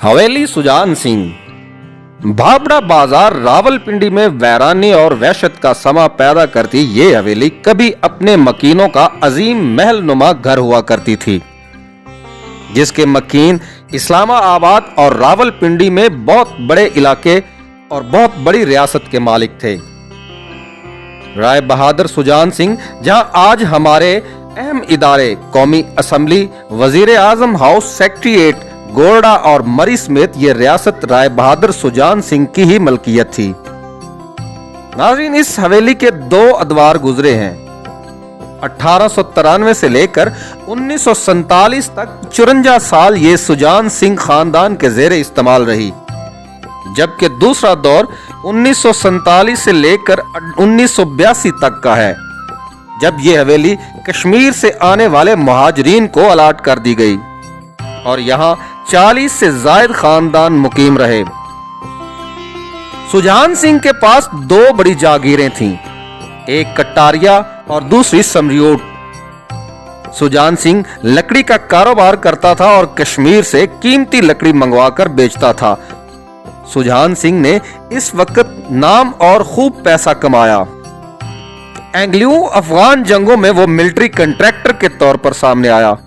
हवेली सुजान सिंह। भाबड़ा बाजार रावलपिंडी में वैरानी और वहशत का समा पैदा करती ये हवेली कभी अपने मकीनों का अजीम महल नुमा घर हुआ करती थी, जिसके मकीन इस्लामाबाद और रावलपिंडी में बहुत बड़े इलाके और बहुत बड़ी रियासत के मालिक थे। राय बहादुर सुजान सिंह जहां आज हमारे अहम इदारे कौमी असम्बली, वजीर आजम हाउस, सेक्रेटेरिएट, गोरडा और मरी समेत ये रियासत राय बहादुर सुजान सिंह की ही मलकियत थी। नाज़रीन, इस हवेली के दो अदवार गुजरे हैं। 1893 से लेकर 1947 तक 54 साल ये सुजान सिंह खानदान के जेरे इस्तेमाल रही, जबकि दूसरा दौर 1947 से लेकर 1982 तक का है, जब ये हवेली कश्मीर से आने वाले मुहाजिरीन को अलाट कर दी गई और यहाँ 40 से जायद खानदान मुकीम रहे। सुजान सिंह के पास दो बड़ी जागीरें थीं, एक कटारिया और दूसरी समरियोट। सुजान सिंह लकड़ी का कारोबार करता था और कश्मीर से कीमती लकड़ी मंगवाकर बेचता था। सुजान सिंह ने इस वक्त नाम और खूब पैसा कमाया। एंग्लियो अफगान जंगों में वो मिलिट्री कंट्रैक्टर के तौर पर सामने आया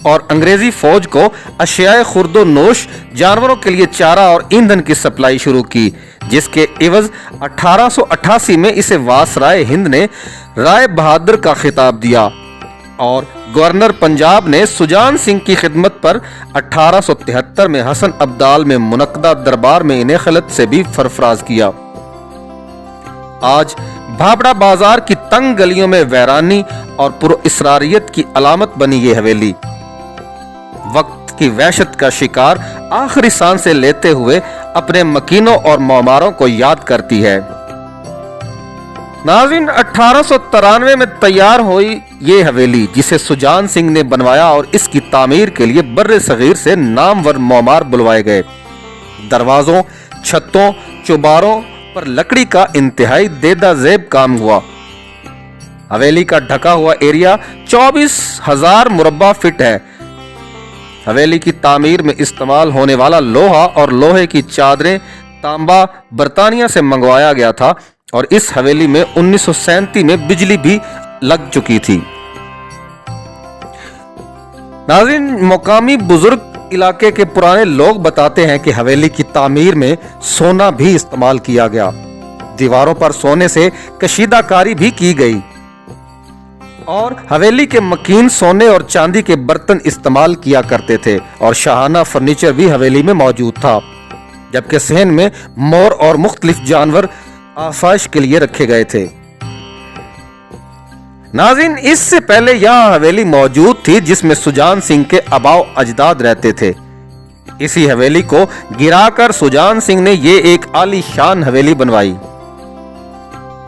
और अंग्रेजी फौज को अशियाए खुर्दो नोश, जानवरों के लिए चारा और ईंधन की सप्लाई शुरू की, जिसके इवज 1888 में इसे वासराय हिंद ने राय बहादुर का खिताब दिया और गवर्नर पंजाब ने सुजान सिंह की खिदमत पर 1873 में हसन अब्दाल में मुनक्कदा दरबार में इन्हें खिलत से भी सरफराज किया। आज भाबड़ा बाजार की तंग गलियों में वैरानी और पुरअसरारियत की अलामत बनी ये हवेली वक्त की वहशत का शिकार आखिरी सांसें लेते हुए अपने मकीनों और मौमारों को याद करती है। नाज़रीन, 1893 में तैयार हुई ये हवेली, जिसे सुजान सिंह ने बनवाया और इसकी तामीर के लिए बर्रे सगीर से नामवर मौमार बुलवाए गए। दरवाजों, छतों, चुबारों पर लकड़ी का इंतहाई देदा जेब काम हुआ। हवेली का ढका हुआ एरिया 24,000 मुरब्बा फीट है। हवेली की तामीर में इस्तेमाल होने वाला लोहा और लोहे की चादरें, तांबा बर्तानिया से मंगवाया गया था और इस हवेली में 1937 में बिजली भी लग चुकी थी। नाज़रीन, मुकामी बुजुर्ग इलाके के पुराने लोग बताते हैं कि हवेली की तामीर में सोना भी इस्तेमाल किया गया। दीवारों पर सोने से कशीदाकारी भी की गई और हवेली के मकीन सोने और चांदी के बर्तन इस्तेमाल किया करते थे और शाहाना फर्नीचर भी हवेली में मौजूद था, जबकि सहन में मोर और मुख्तलिफ जानवर आसाइश के लिए रखे गए थे। नाज़रीन, इससे पहले यहाँ हवेली मौजूद थी जिसमें सुजान सिंह के आबाओ अजदाद रहते थे। इसी हवेली को गिराकर सुजान सिंह ने ये एक आलीशान हवेली बनवाई।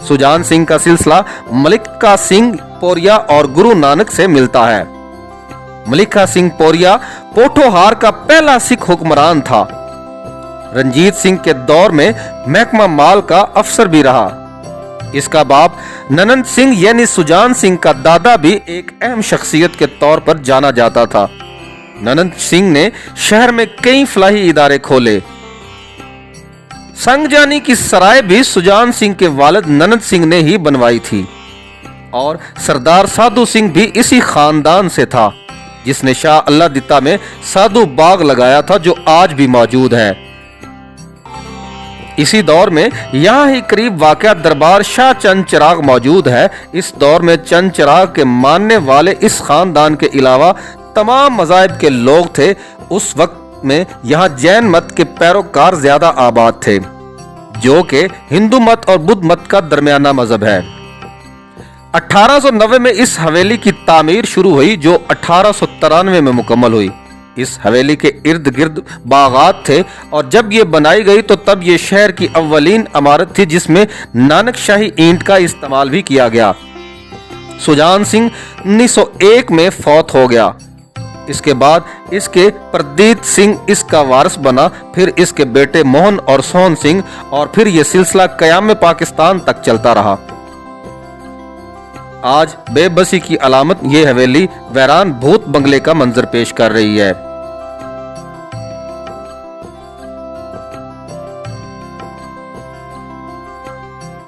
सुजान सिंह का सिलसिला मलिका सिंह पोरिया और गुरु नानक से मिलता है। मलिका सिंह पोरिया पोठोहार का पहला सिख हुक्मरान था। रंजीत सिंह के दौर में महकमा माल का अफसर भी रहा। इसका बाप ननंद सिंह यानी सुजान सिंह का दादा भी एक अहम शख्सियत के तौर पर जाना जाता था। ननंद सिंह ने शहर में कई फलाही इदारे खोले। संगजानी की सराय भी सुजान सिंह के वालिद ननंद सिंह ने ही बनवाई थी और सरदार साधु सिंह भी इसी खानदान से था, जिसने शाह अल्लाह दिता में साधु बाग लगाया था, जो आज भी मौजूद है। इसी दौर में यहाँ ही करीब वाक़या दरबार शाह चंद चिराग मौजूद है। इस दौर में चंद चिराग के मानने वाले इस खानदान के अलावा तमाम मज़ाहिब के लोग थे। उस वक्त में यहाँ जैन मत के पैरोकार ज्यादा आबाद थे, जो कि हिंदू मत और बुद्ध मत का दरमियाना मजहब है। 1890 में इस हवेली की तामीर शुरू हुई, जो 1893 में मुकम्मल हुई। इस हवेली के इर्द गिर्द बागात थे और जब ये बनाई गई तो तब ये शहर की अव्वलीन इमारत थी, जिसमें नानक शाही ईंट का इस्तेमाल भी किया गया। सुजान सिंह 1901 में फौत हो गया। इसके बाद इसके प्रदीत सिंह इसका वारिस बना, फिर इसके बेटे मोहन और सोहन सिंह, और फिर यह सिलसिला कयाम पाकिस्तान तक चलता रहा। आज बेबसी की अलामत ये हवेली वैरान भूत बंगले का मंजर पेश कर रही है।